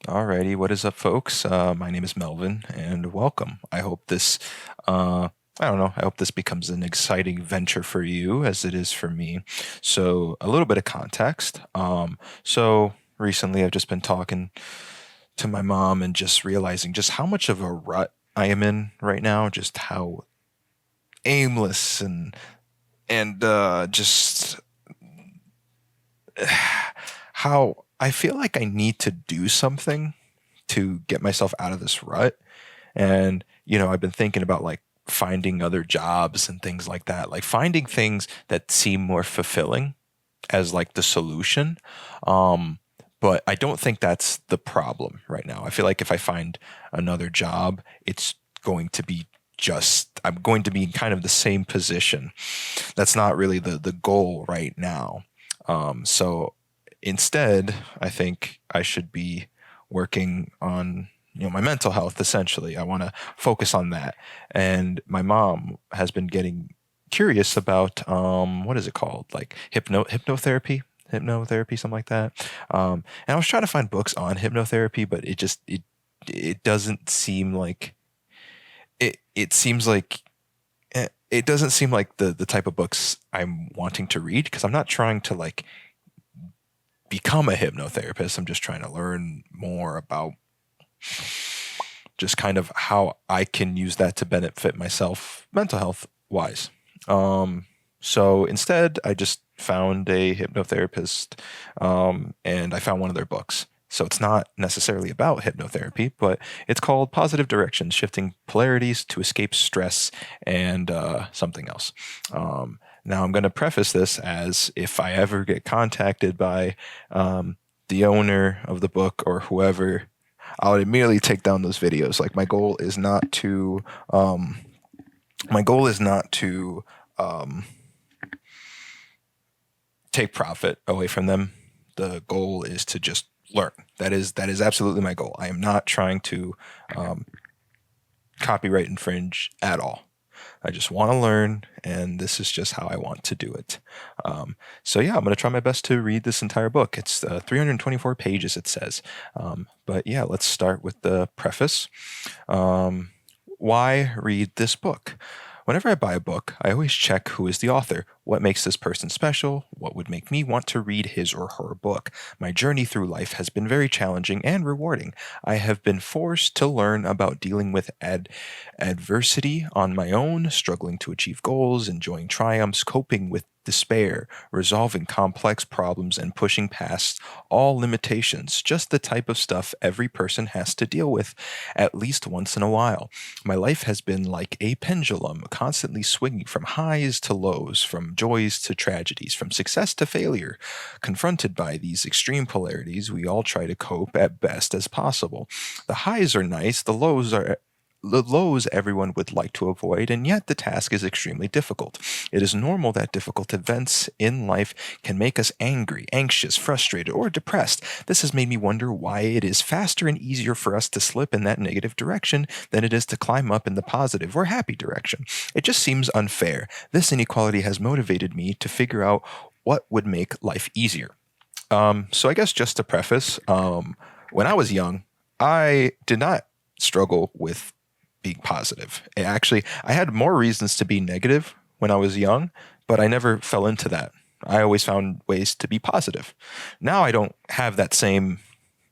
Alrighty, what is up, folks? My name is Melvin, and welcome. I don't know, I hope this becomes an exciting venture for you as it is for me. So, a little bit of context. So recently I've just been talking to my mom and just realizing just how much of a rut I am in right now, just how aimless and just how I feel like I need to do something to get myself out of this rut. And, I've been thinking about like finding other jobs and things like that, like finding things that seem more fulfilling as like the solution. Um, but I don't think that's the problem right now. I feel like if I find another job, it's going to be I'm going to be in kind of the same position. That's not really the goal right now. So instead, I think I should be working on my mental health. Essentially, I want to focus on that. And my mom has been getting curious about what is it called, like hypnotherapy, something like that. And I was trying to find books on hypnotherapy, but it doesn't seem like it seems like it doesn't seem like the type of books I'm wanting to read, because I'm not trying to like become a hypnotherapist. I'm just trying to learn more about just kind of how I can use that to benefit myself mental health wise. So instead, I just found a hypnotherapist, and I found one of their books. So it's not necessarily about hypnotherapy, but it's called Positive Directions: Shifting Polarities to Escape Stress and something else. Now, I'm going to preface this as if I ever get contacted by the owner of the book or whoever, I would immediately take down those videos. Like my goal is not to take profit away from them. The goal is to just learn. That is absolutely my goal. I am not trying to copyright infringe at all. I just want to learn, and this is just how I want to do it. So yeah, I'm going to try my best to read this entire book. It's 324 pages, it says. But yeah, let's start with the preface. Why read this book? Whenever I buy a book, I always check who is the author, what makes this person special, what would make me want to read his or her book. My journey through life has been very challenging and rewarding. I have been forced to learn about dealing with adversity on my own, struggling to achieve goals, enjoying triumphs, coping with despair, resolving complex problems, and pushing past all limitations, just the type of stuff every person has to deal with at least once in a while. My life has been like a pendulum, constantly swinging from highs to lows, from joys to tragedies, from success to failure. Confronted by these extreme polarities, we all try to cope at best as possible. The highs are nice, the lows everyone would like to avoid, and yet the task is extremely difficult. It is normal that difficult events in life can make us angry, anxious, frustrated, or depressed. This has made me wonder why it is faster and easier for us to slip in that negative direction than it is to climb up in the positive or happy direction. It just seems unfair. This inequality has motivated me to figure out what would make life easier. So I guess just to preface, when I was young, I did not struggle with being positive. I had more reasons to be negative when I was young, but I never fell into that. I always found ways to be positive. Now I don't have that same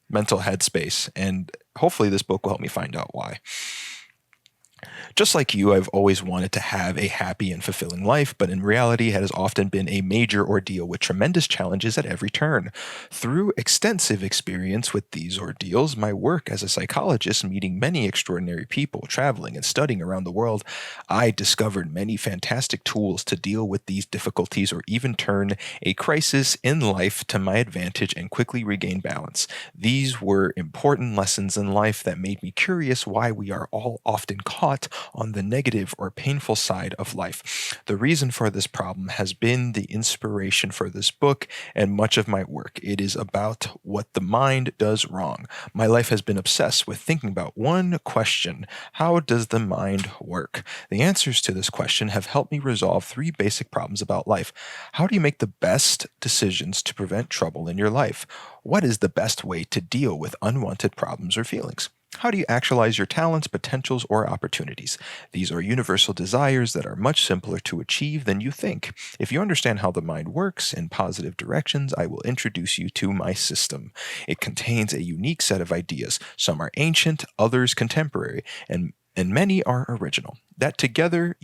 mental headspace, and hopefully this book will help me find out why. Just like you, I've always wanted to have a happy and fulfilling life, but in reality, it has often been a major ordeal with tremendous challenges at every turn. Through extensive experience with these ordeals, my work as a psychologist, meeting many extraordinary people, traveling and studying around the world, I discovered many fantastic tools to deal with these difficulties or even turn a crisis in life to my advantage and quickly regain balance. These were important lessons in life that made me curious why we are all often caught on the negative or painful side of life. The reason for this problem has been the inspiration for this book and much of my work. It is about what the mind does wrong. My life has been obsessed with thinking about one question: how does the mind work? The answers to this question have helped me resolve three basic problems about life. How do you make the best decisions to prevent trouble in your life? What is the best way to deal with unwanted problems or feelings? How do you actualize your talents, potentials, or opportunities? These are universal desires that are much simpler to achieve than you think. If you understand how the mind works in positive directions, I will introduce you to my system. It contains a unique set of ideas. Some are ancient, others contemporary, and many are original. That together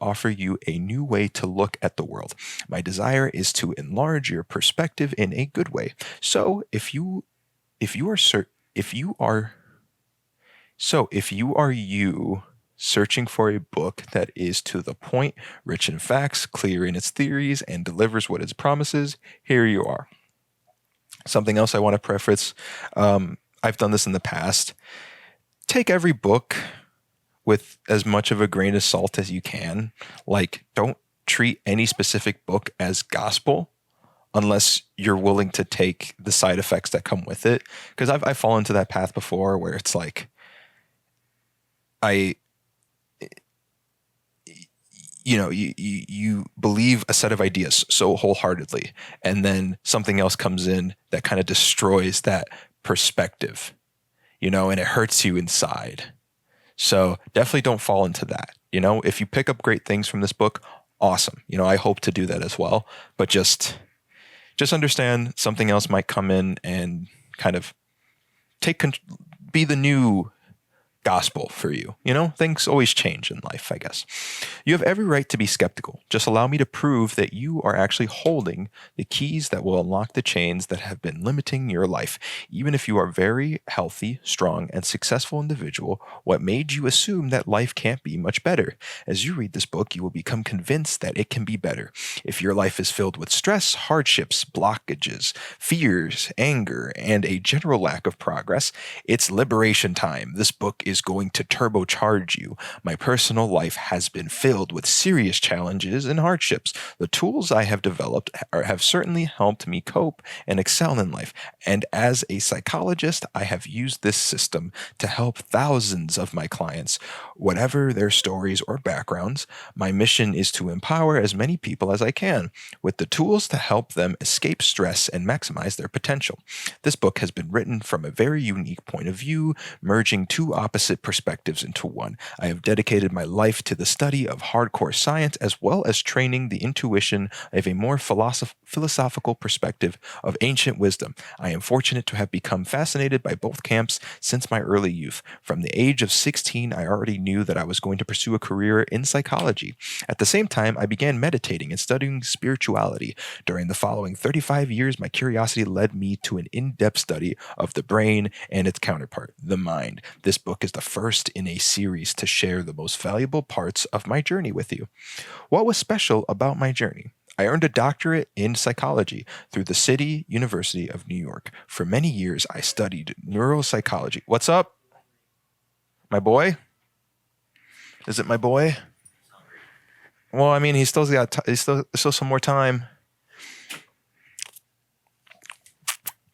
offer you a new way to look at the world. My desire is to enlarge your perspective in a good way. So if you are searching for a book that is to the point, rich in facts, clear in its theories, and delivers what it promises, here you are. Something else I want to preface, I've done this in the past. Take every book with as much of a grain of salt as you can. Like, don't treat any specific book as gospel unless you're willing to take the side effects that come with it. Because I've fallen into that path before where it's like, you believe a set of ideas so wholeheartedly, and then something else comes in that kind of destroys that perspective, and it hurts you inside. So definitely don't fall into that. If you pick up great things from this book, awesome. I hope to do that as well. But just understand something else might come in and kind of be the new gospel for you. Things always change in life, I guess. You have every right to be skeptical. Just allow me to prove that you are actually holding the keys that will unlock the chains that have been limiting your life. Even if you are a very healthy, strong, and successful individual, what made you assume that life can't be much better? As you read this book, you will become convinced that it can be better. If your life is filled with stress, hardships, blockages, fears, anger, and a general lack of progress, it's liberation time. This book is going to turbocharge you. My personal life has been filled with serious challenges and hardships. The tools I have developed have certainly helped me cope and excel in life. And as a psychologist, I have used this system to help thousands of my clients. Whatever their stories or backgrounds, my mission is to empower as many people as I can with the tools to help them escape stress and maximize their potential. This book has been written from a very unique point of view, merging two opposite perspectives into one. I have dedicated my life to the study of hardcore science as well as training the intuition of a more philosophical perspective of ancient wisdom. I am fortunate to have become fascinated by both camps since my early youth. From the age of 16, I already knew that I was going to pursue a career in psychology. At the same time, I began meditating and studying spirituality. During the following 35 years, my curiosity led me to an in-depth study of the brain and its counterpart, the mind. This book is the first in a series to share the most valuable parts of my journey with you. What was special about my journey? I earned a doctorate in psychology through the City University of New York. For many years, I studied neuropsychology. What's up? My boy? Is it my boy? Well, I mean, he's still some more time.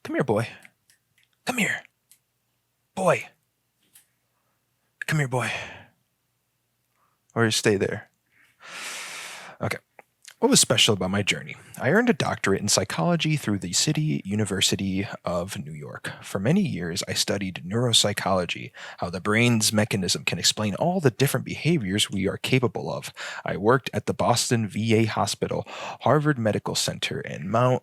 Come here, boy. Come here. Boy. Come here, boy. Or stay there. Okay. What was special about my journey? I earned a doctorate in psychology through the City University of New York. For many years, I studied neuropsychology, how the brain's mechanism can explain all the different behaviors we are capable of. I worked at the Boston VA Hospital, Harvard Medical Center, and Mount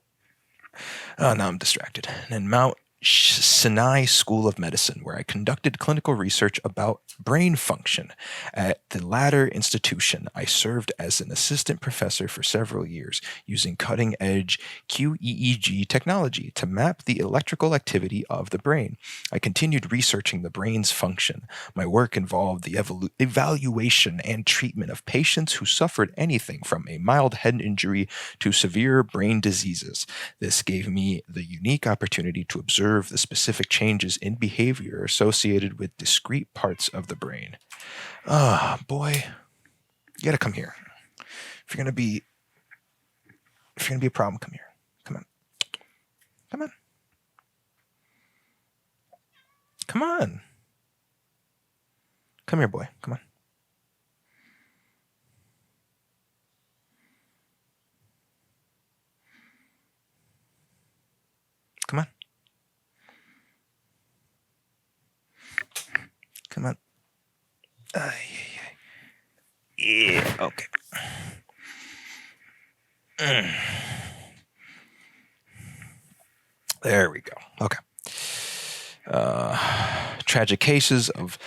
Sinai School of Medicine, where I conducted clinical research about brain function. At the latter institution, I served as an assistant professor for several years, using cutting-edge QEEG technology to map the electrical activity of the brain. I continued researching the brain's function. My work involved the evaluation and treatment of patients who suffered anything from a mild head injury to severe brain diseases. This gave me the unique opportunity to observe observe the specific changes in behavior associated with discrete parts of the brain. Ah, boy, you gotta come here. If you're gonna be a problem, come here. Come on. Come on. Come on. Come here, boy. Come on. Come on. Come on. Yeah, okay. There we go. Okay. Tragic cases of,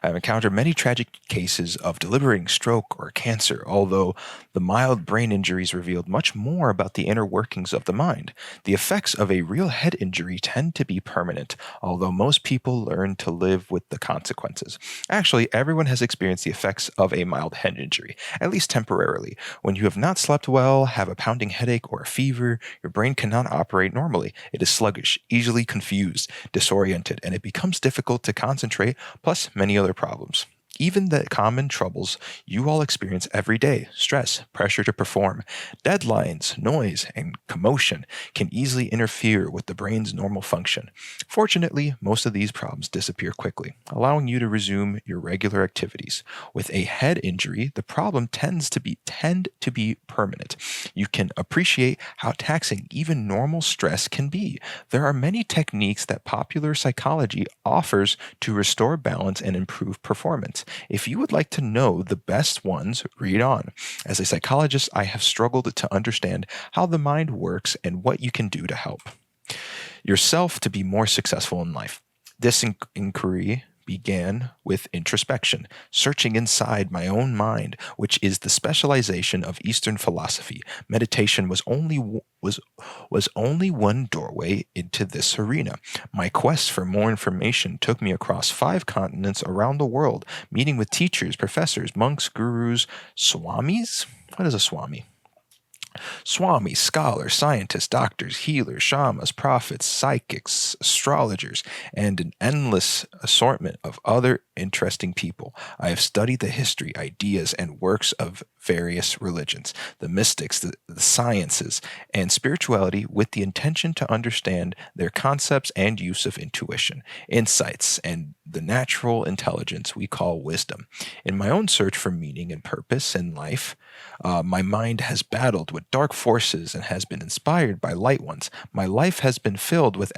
I've encountered many tragic cases of debilitating stroke or cancer, although the mild brain injuries revealed much more about the inner workings of the mind. The effects of a real head injury tend to be permanent, although most people learn to live with the consequences. Actually, everyone has experienced the effects of a mild head injury, at least temporarily. When you have not slept well, have a pounding headache, or a fever, your brain cannot operate normally. It is sluggish, easily confused, disoriented, and it becomes difficult to concentrate, plus many other problems. Even the common troubles you all experience every day, stress, pressure to perform, deadlines, noise, and commotion, can easily interfere with the brain's normal function. Fortunately, most of these problems disappear quickly, allowing you to resume your regular activities. With a head injury, the problem tend to be permanent. You can appreciate how taxing even normal stress can be. There are many techniques that popular psychology offers to restore balance and improve performance. If you would like to know the best ones, read on. As a psychologist, I have struggled to understand how the mind works and what you can do to help yourself to be more successful in life. This inquiry began with introspection, searching inside my own mind, which is the specialization of Eastern philosophy. Meditation was only one doorway into this arena. My quest for more information took me across 5 continents around the world, meeting with teachers, professors, monks, gurus, swamis. What is a swami? Swamis, scholars, scientists, doctors, healers, shamans, prophets, psychics, astrologers, and an endless assortment of other interesting people. I have studied the history, ideas, and works of various religions, the mystics, the sciences, and spirituality with the intention to understand their concepts and use of intuition, insights, and the natural intelligence we call wisdom. In my own search for meaning and purpose in life, my mind has battled with dark forces and has been inspired by light ones. My life has been filled with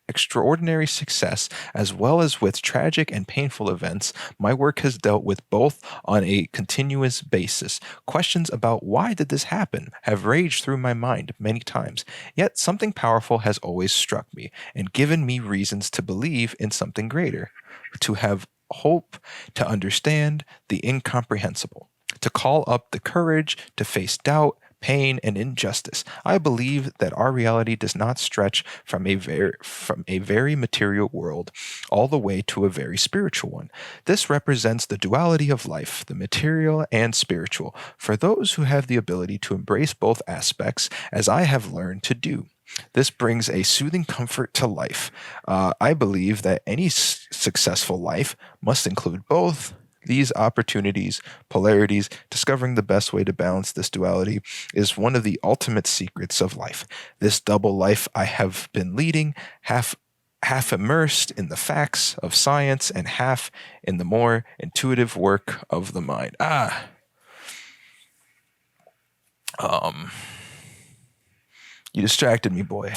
extraordinary success as well as with tragic and painful events. My work has dealt with both on a continuous basis. Questions about why did this happen have raged through my mind many times. Yet something powerful has always struck me and given me reasons to believe in something greater, to have hope, to understand the incomprehensible, to call up the courage to face doubt, pain, and injustice. I believe that our reality does not stretch from a very material world all the way to a very spiritual one. This represents the duality of life, the material and spiritual, for those who have the ability to embrace both aspects, as I have learned to do. This brings a soothing comfort to life. I believe that any successful life must include both these opportunities, polarities. Discovering the best way to balance this duality is one of the ultimate secrets of life. This double life I have been leading, half immersed in the facts of science and half in the more intuitive work of the mind. You distracted me, boy.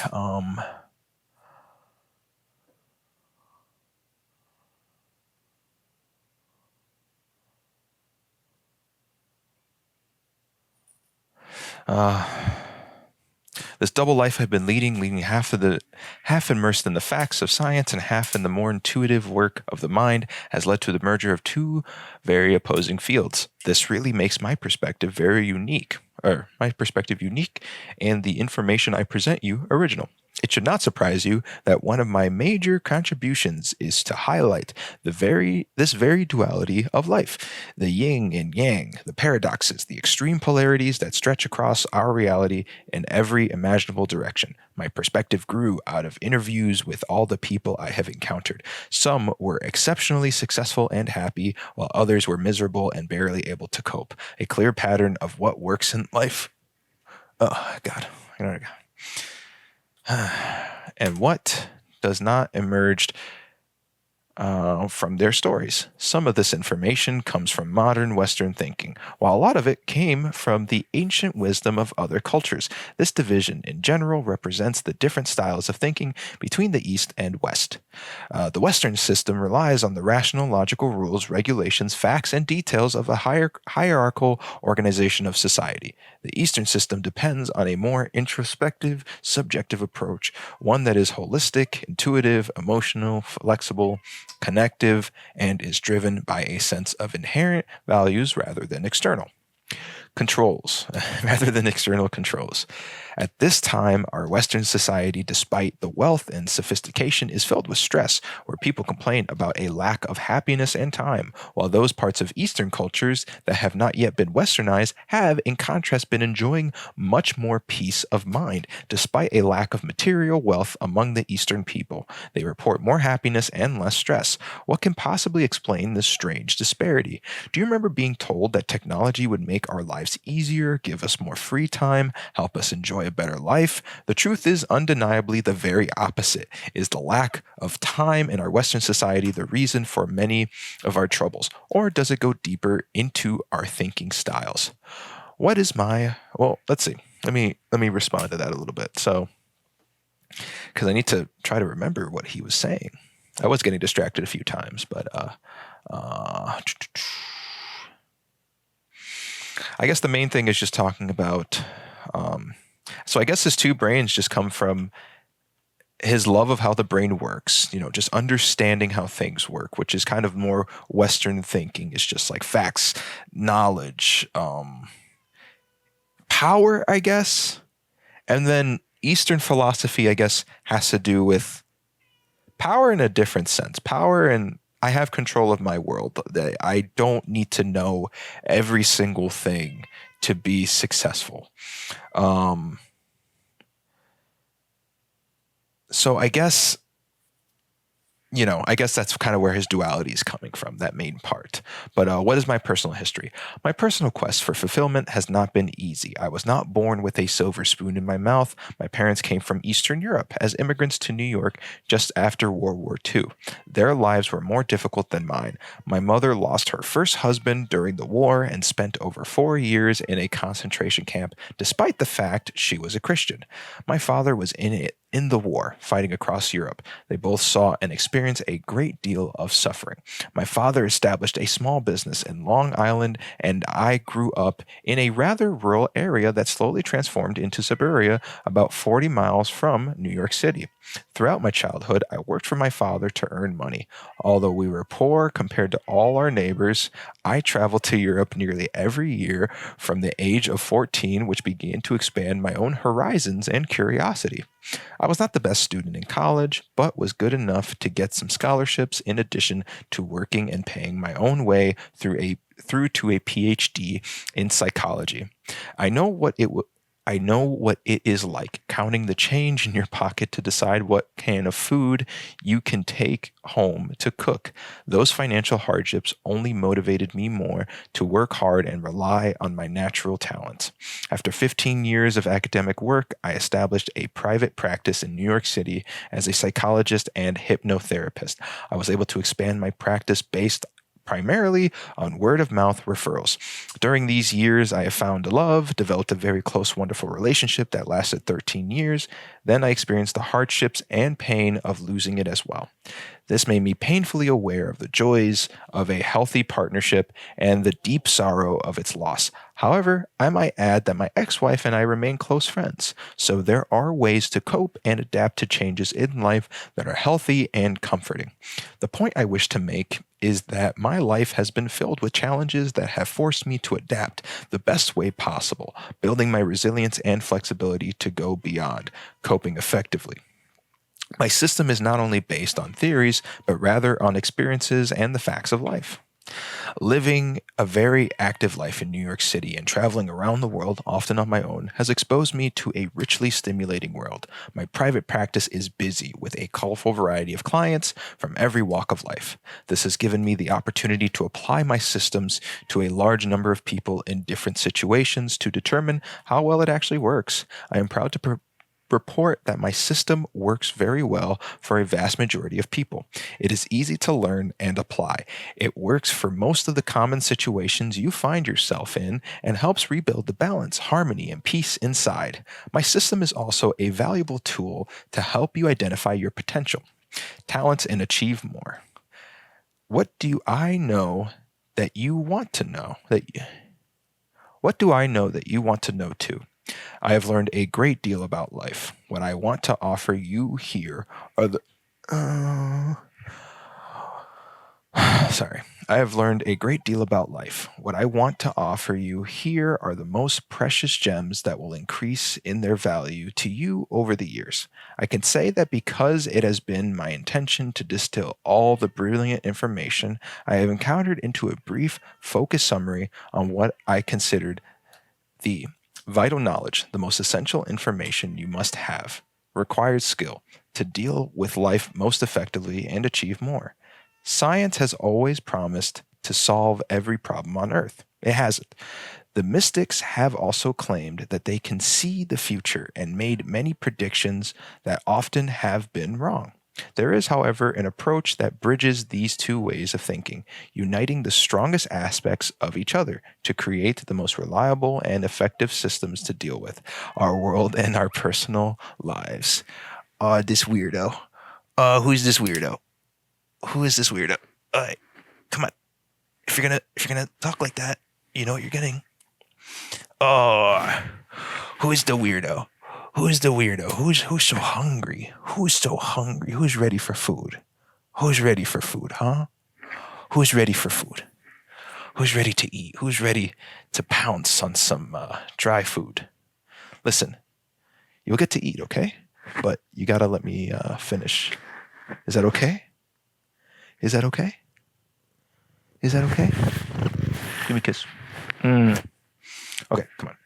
This double life I've been leading half immersed in the facts of science and half in the more intuitive work of the mind, has led to the merger of two very opposing fields. This really makes my perspective unique, and the information I present you original. It should not surprise you that one of my major contributions is to highlight this very duality of life, the yin and yang, the paradoxes, the extreme polarities that stretch across our reality in every imaginable direction. My perspective grew out of interviews with all the people I have encountered. Some were exceptionally successful and happy, while others were miserable and barely able to cope. A clear pattern of what works in life. Oh, God. And what does not emerge from their stories. Some of this information comes from modern Western thinking, while a lot of it came from the ancient wisdom of other cultures. This division, in general, represents the different styles of thinking between the East and West. The Western system relies on the rational, logical rules, regulations, facts, and details of a hierarchical organization of society. The Eastern system depends on a more introspective, subjective approach, one that is holistic, intuitive, emotional, flexible, connective, and is driven by a sense of inherent values rather than external controls. At this time, our Western society, despite the wealth and sophistication, is filled with stress, where people complain about a lack of happiness and time, while those parts of Eastern cultures that have not yet been Westernized have, in contrast, been enjoying much more peace of mind, despite a lack of material wealth among the Eastern people. They report more happiness and less stress. What can possibly explain this strange disparity? Do you remember being told that technology would make our lives easier, give us more free time, help us enjoy a better life? The truth is undeniably the very opposite. Is the lack of time in our Western society the reason for many of our troubles, or does it go deeper into our thinking styles? Let's see. Let me respond to that a little bit. So, because I need to try to remember what he was saying. I was getting distracted a few times, but I guess the main thing is just talking about. So I guess his two brains just come from his love of how the brain works, just understanding how things work, which is kind of more Western thinking. It's just like facts, knowledge, power, I guess. And then Eastern philosophy, I guess, has to do with power in a different sense. Power and I have control of my world. I don't need to know every single thing to be successful. So I guess that's kind of where his duality is coming from, that main part. But what is my personal history? My personal quest for fulfillment has not been easy. I was not born with a silver spoon in my mouth. My parents came from Eastern Europe as immigrants to New York just after World War II. Their lives were more difficult than mine. My mother lost her first husband during the war and spent over 4 years in a concentration camp, despite the fact she was a Christian. My father was in the war, fighting across Europe. They both saw and experienced a great deal of suffering. My father established a small business in Long Island, and I grew up in a rather rural area that slowly transformed into suburbia about 40 miles from New York City. Throughout my childhood, I worked for my father to earn money. Although we were poor compared to all our neighbors, I traveled to Europe nearly every year from the age of 14, which began to expand my own horizons and curiosity. I was not the best student in college, but was good enough to get some scholarships in addition to working and paying my own way through to a PhD in psychology. I know what it is like counting the change in your pocket to decide what can of food you can take home to cook. Those financial hardships only motivated me more to work hard and rely on my natural talents. After 15 years of academic work, I established a private practice in New York City as a psychologist and hypnotherapist. I was able to expand my practice based primarily on word-of-mouth referrals. During these years, I have found love, developed a very close, wonderful relationship that lasted 13 years. Then I experienced the hardships and pain of losing it as well. This made me painfully aware of the joys of a healthy partnership and the deep sorrow of its loss. However, I might add that my ex wife and I remain close friends, so there are ways to cope and adapt to changes in life that are healthy and comforting. The point I wish to make is that my life has been filled with challenges that have forced me to adapt the best way possible, building my resilience and flexibility to go beyond coping effectively. My system is not only based on theories, but rather on experiences and the facts of life. Living a very active life in New York City and traveling around the world, often on my own, has exposed me to a richly stimulating world. My private practice is busy with a colorful variety of clients from every walk of life. This has given me the opportunity to apply my systems to a large number of people in different situations to determine how well it actually works. I am proud to report that my system works very well for a vast majority of people. It is easy to learn and apply. It works for most of the common situations you find yourself in and helps rebuild the balance, harmony, and peace inside. My system is also a valuable tool to help you identify your potential, talents, and achieve more. What do I know that you want to know? What do I know that you want to know too? I have learned a great deal about life. What I want to offer you here are the. Sorry. I have learned a great deal about life. What I want to offer you here are the most precious gems that will increase in their value to you over the years. I can say that because it has been my intention to distill all the brilliant information I have encountered into a brief, focused summary on what I considered the vital knowledge, the most essential information you must have, requires skill to deal with life most effectively and achieve more. Science has always promised to solve every problem on Earth. It hasn't. The mystics have also claimed that they can see the future and made many predictions that often have been wrong. There is, however, an approach that bridges these two ways of thinking, uniting the strongest aspects of each other to create the most reliable and effective systems to deal with our world and our personal lives. This weirdo. Who's this weirdo? Who is this weirdo? Come on. If you're gonna talk like that, you know what you're getting. Who is the weirdo? Who's the weirdo? Who's so hungry? Who's so hungry? Who's ready for food? Who's ready for food, huh? Who's ready for food? Who's ready to eat? Who's ready to pounce on some dry food? Listen, you'll get to eat, okay? But you gotta let me finish. Is that okay? Is that okay? Is that okay? Give me a kiss. Okay, come on.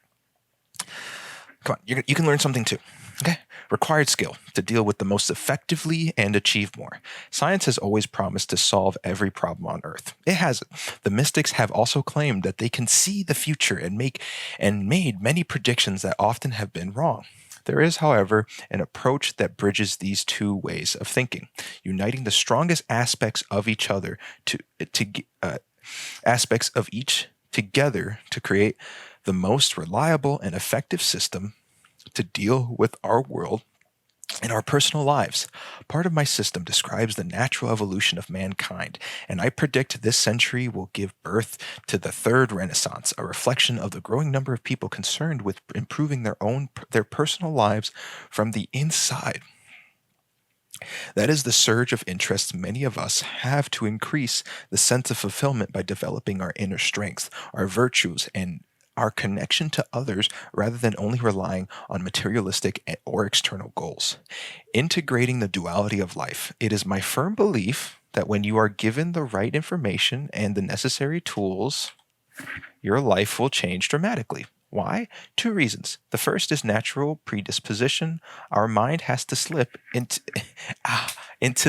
Come on, you can learn something too. Okay? Required skill to deal with the most effectively and achieve more. Science has always promised to solve every problem on Earth. It hasn't. The mystics have also claimed that they can see the future and made many predictions that often have been wrong. There is, however, an approach that bridges these two ways of thinking, uniting the strongest aspects of each other aspects of each together to create the most reliable and effective system to deal with our world and our personal lives. Part of my system describes the natural evolution of mankind, and I predict this century will give birth to the third Renaissance, a reflection of the growing number of people concerned with improving their personal lives from the inside. That is the surge of interest many of us have to increase the sense of fulfillment by developing our inner strength, our virtues, and our connection to others rather than only relying on materialistic or external goals. Integrating the duality of life, it is my firm belief that when you are given the right information and the necessary tools, your life will change dramatically. Why? Two reasons. The first is natural predisposition. Our mind has to slip into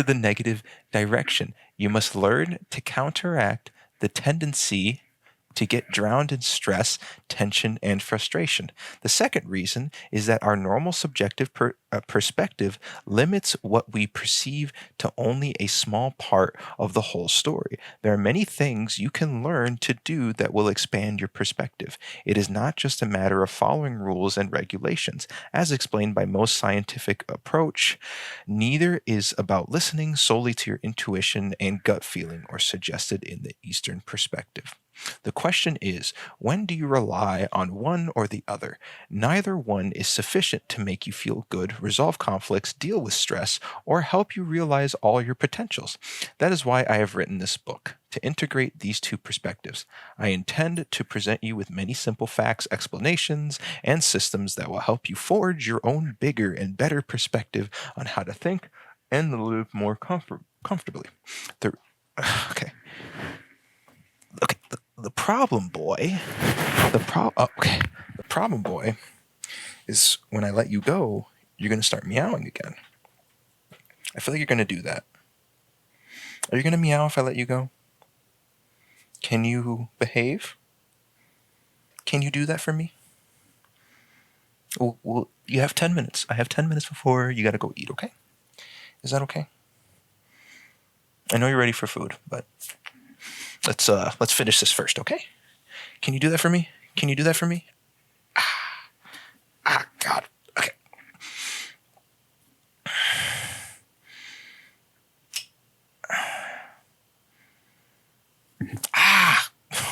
the negative direction. You must learn to counteract the tendency to get drowned in stress, tension, and frustration. The second reason is that our normal subjective perspective limits what we perceive to only a small part of the whole story. There are many things you can learn to do that will expand your perspective. It is not just a matter of following rules and regulations, as explained by most scientific approach. Neither is about listening solely to your intuition and gut feeling or suggested in the Eastern perspective. The question is, when do you rely on one or the other? Neither one is sufficient to make you feel good, resolve conflicts, deal with stress, or help you realize all your potentials. That is why I have written this book, to integrate these two perspectives. I intend to present you with many simple facts, explanations, and systems that will help you forge your own bigger and better perspective on how to think and live more comfortably. The, okay. Okay, the problem, boy. The problem, boy, is when I let you go, you're going to start meowing again. I feel like you're going to do that. Are you going to meow if I let you go? Can you behave? Can you do that for me? Well, you have 10 minutes. I have 10 minutes before you got to go eat, okay? Is that okay? I know you're ready for food, but let's finish this first, okay? Can you do that for me? Can you do that for me? God. Okay.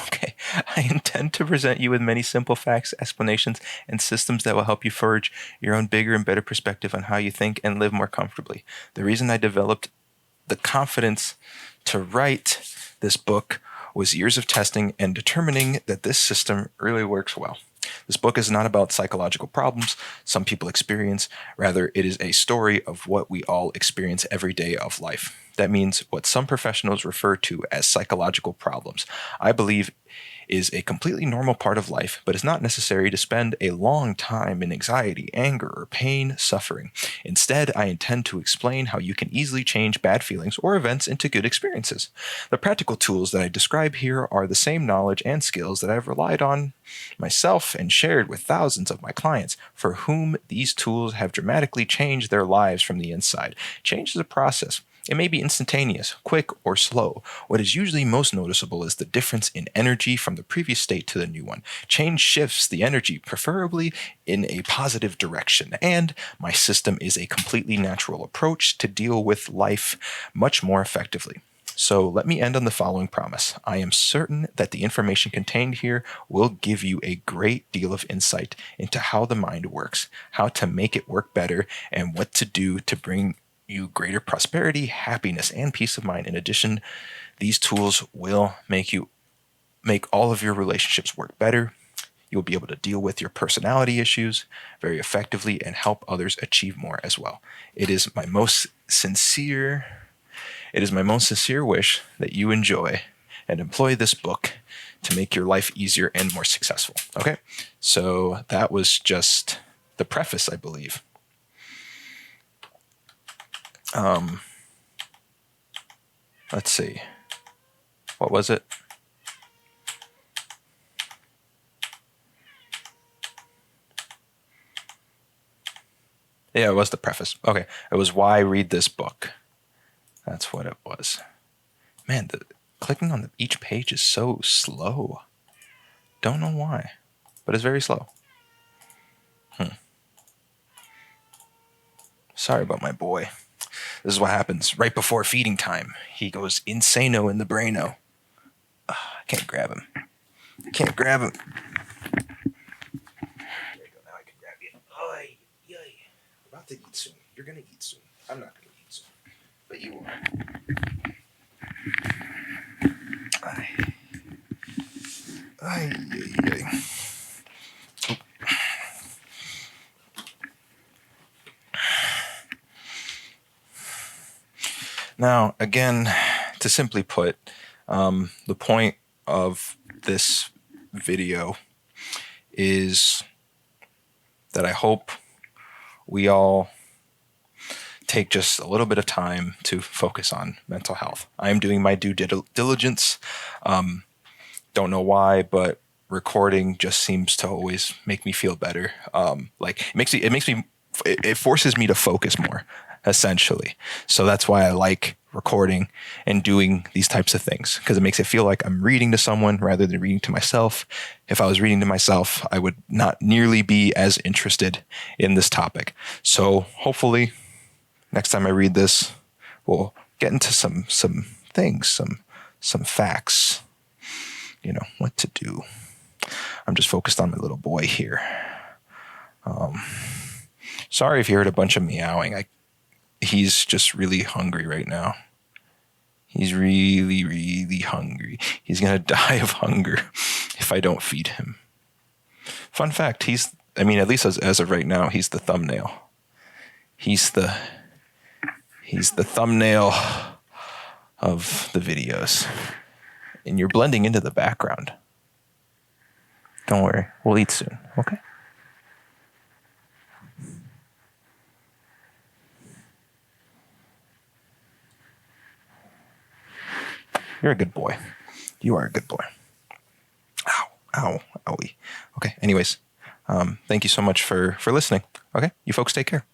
Okay. I intend to present you with many simple facts, explanations, and systems that will help you forge your own bigger and better perspective on how you think and live more comfortably. The reason I developed the confidence to write this book was years of testing and determining that this system really works well. This book is not about psychological problems some people experience. Rather, it is a story of what we all experience every day of life. That means what some professionals refer to as psychological problems, I believe, is a completely normal part of life, but it's not necessary to spend a long time in anxiety, anger, or pain, suffering. Instead, I intend to explain how you can easily change bad feelings or events into good experiences. The practical tools that I describe here are the same knowledge and skills that I've relied on myself and shared with thousands of my clients, for whom these tools have dramatically changed their lives from the inside. Change is a process. It may be instantaneous, quick, or slow. What is usually most noticeable is the difference in energy from the previous state to the new one. Change shifts the energy, preferably in a positive direction, and my system is a completely natural approach to deal with life much more effectively. So let me end on the following promise. I am certain that the information contained here will give you a great deal of insight into how the mind works, how to make it work better, and what to do to bring you greater prosperity, happiness, and peace of mind. In addition, these tools will make all of your relationships work better. You'll be able to deal with your personality issues very effectively and help others achieve more as well. It is my most sincere wish that you enjoy and employ this book to make your life easier and more successful. Okay? So that was just the preface, I believe. Let's see. What was it? Yeah, it was the preface. Okay. It was why read this book. That's what it was. Man, clicking on each page is so slow. Don't know why, but it's very slow. Sorry about my boy. This is what happens right before feeding time. He goes insano in the braino. I can't grab him. Can't grab him. There you go. Now I can grab you. Oy, yoy. I'm about to eat soon. You're going to eat soon. I'm not going to eat soon. But you are. Ay. Ay, ay, ay. Now, again, to simply put, the point of this video is that I hope we all take just a little bit of time to focus on mental health. I am doing my due diligence. Don't know why, but recording just seems to always make me feel better. Like it makes me it forces me to focus more, essentially. So that's why I like recording and doing these types of things, because it makes it feel like I'm reading to someone rather than reading to myself. If I was reading to myself, I would not nearly be as interested in this topic. So hopefully next time I read this, we'll get into some things, some facts, what to do. I'm just focused on my little boy here. Sorry if you heard a bunch of meowing. He's just really hungry right now. He's really, really hungry. He's going to die of hunger if I don't feed him. Fun fact, at least as of right now, he's the thumbnail. He's the thumbnail of the videos. And you're blending into the background. Don't worry. We'll eat soon, okay? You're a good boy. You are a good boy. Ow, owie. Okay, anyways, thank you so much for listening. Okay, you folks take care.